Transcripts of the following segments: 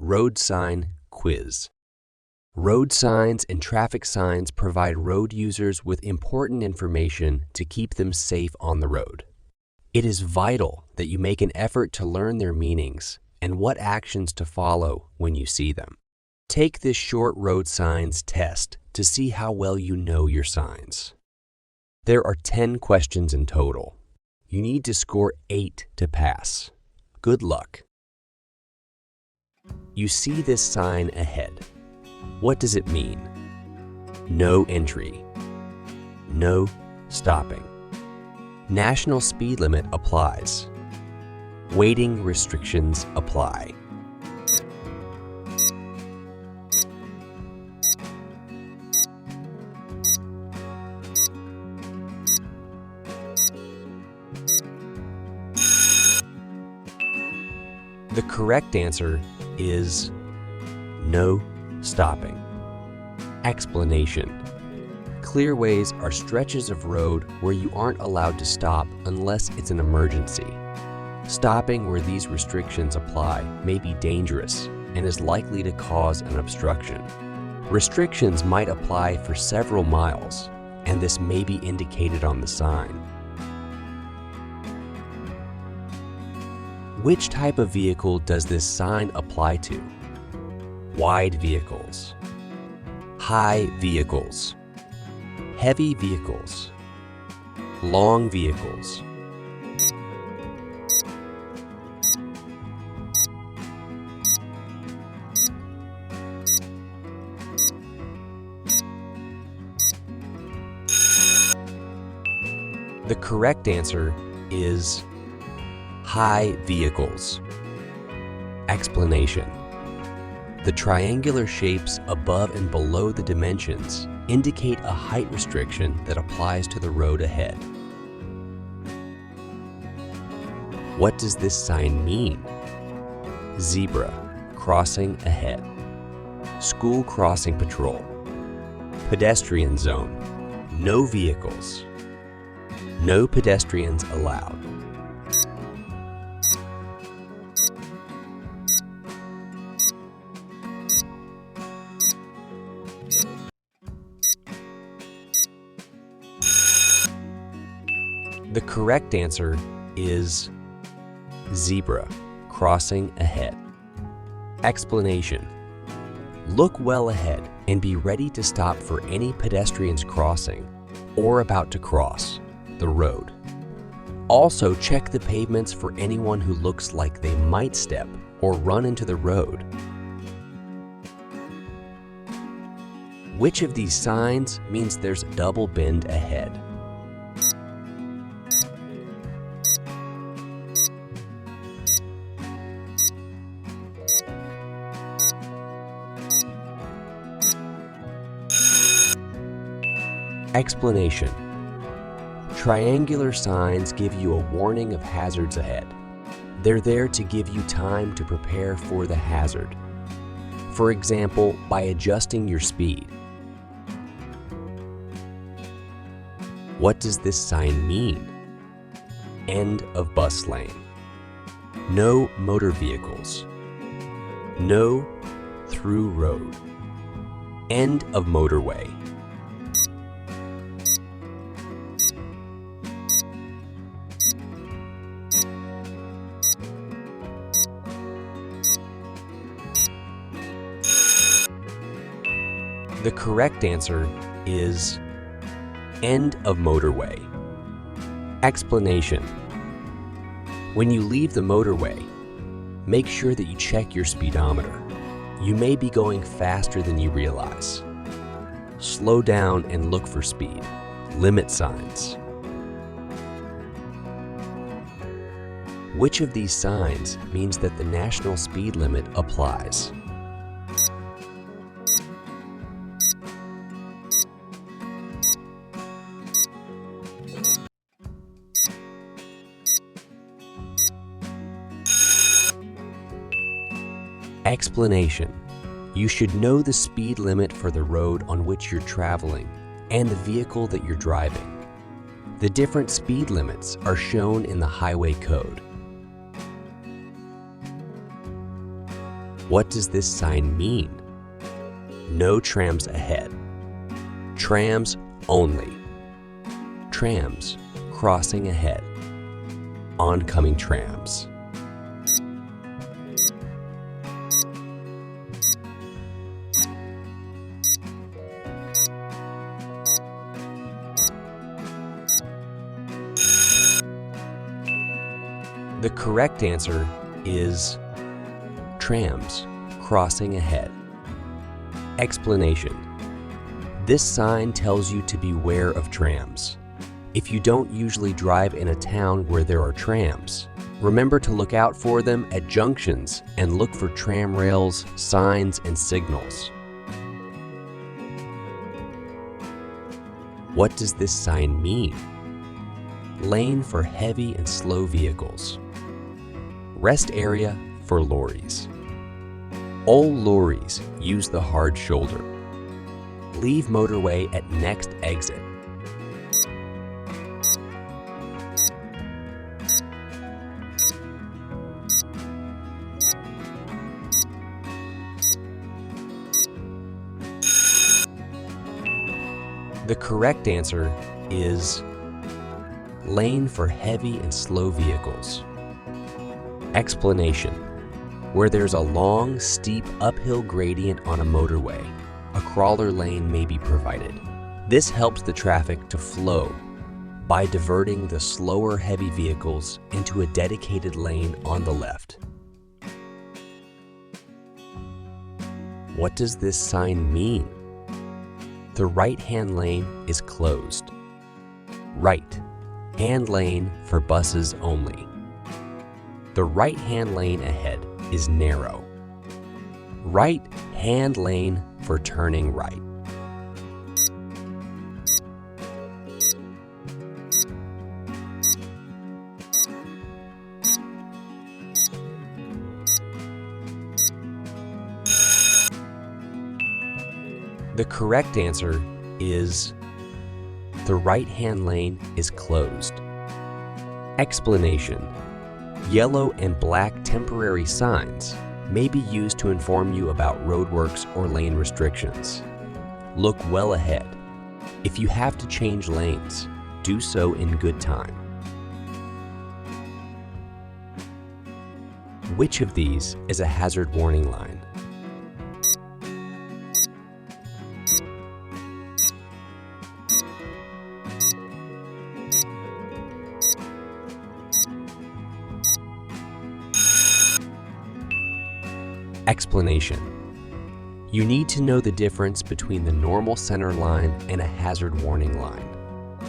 Road Sign Quiz. Road signs and traffic signs provide road users with important information to keep them safe on the road. It is vital that you make an effort to learn their meanings and what actions to follow when you see them. Take this short road signs test to see how well you know your signs. There are 10 questions in total. You need to score 8 to pass. Good luck. You see this sign ahead. What does it mean? No entry. No stopping. National speed limit applies. Waiting restrictions apply. The correct answer is no stopping. Explanation. Clearways are stretches of road where you aren't allowed to stop unless it's an emergency. Stopping where these restrictions apply may be dangerous and is likely to cause an obstruction. Restrictions might apply for several miles, and this may be indicated on the sign. Which type of vehicle does this sign apply to? Wide vehicles, high vehicles, heavy vehicles, long vehicles. The correct answer is high vehicles. Explanation. The triangular shapes above and below the dimensions indicate a height restriction that applies to the road ahead. What does this sign mean? Zebra, crossing ahead. School crossing patrol. Pedestrian zone, no vehicles. No pedestrians allowed. The correct answer is zebra, crossing ahead. Explanation. Look well ahead and be ready to stop for any pedestrians crossing or about to cross the road. Also, check the pavements for anyone who looks like they might step or run into the road. Which of these signs means there's a double bend ahead? Explanation. Triangular signs give you a warning of hazards ahead. They're there to give you time to prepare for the hazard. For example, by adjusting your speed. What does this sign mean? End of bus lane. No motor vehicles. No through road. End of motorway. The correct answer is end of motorway. Explanation. When you leave the motorway, make sure that you check your speedometer. You may be going faster than you realize. Slow down and look for speed limit signs. Which of these signs means that the national speed limit applies? Explanation. You should know the speed limit for the road on which you're traveling and the vehicle that you're driving. The different speed limits are shown in the highway code. What does this sign mean? No trams ahead. Trams only. Trams crossing ahead. Oncoming trams. The correct answer is trams crossing ahead. Explanation. This sign tells you to beware of trams. If you don't usually drive in a town where there are trams, remember to look out for them at junctions and look for tram rails, signs, and signals. What does this sign mean? Lane for heavy and slow vehicles. Rest area for lorries. All lorries use the hard shoulder. Leave motorway at next exit. The correct answer is lane for heavy and slow vehicles. Explanation. Where there's a long, steep uphill gradient on a motorway, a crawler lane may be provided. This helps the traffic to flow by diverting the slower heavy vehicles into a dedicated lane on the left. What does this sign mean? The right-hand lane is closed. Right hand lane for buses only. The right-hand lane ahead is narrow. Right-hand lane for turning right. The correct answer is the right-hand lane is closed. Explanation. Yellow and black temporary signs may be used to inform you about roadworks or lane restrictions. Look well ahead. If you have to change lanes, do so in good time. Which of these is a hazard warning line? Explanation. You need to know the difference between the normal center line and a hazard warning line.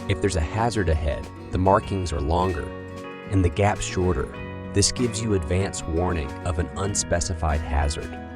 If there's a hazard ahead, the markings are longer and the gap shorter. This gives you advance warning of an unspecified hazard.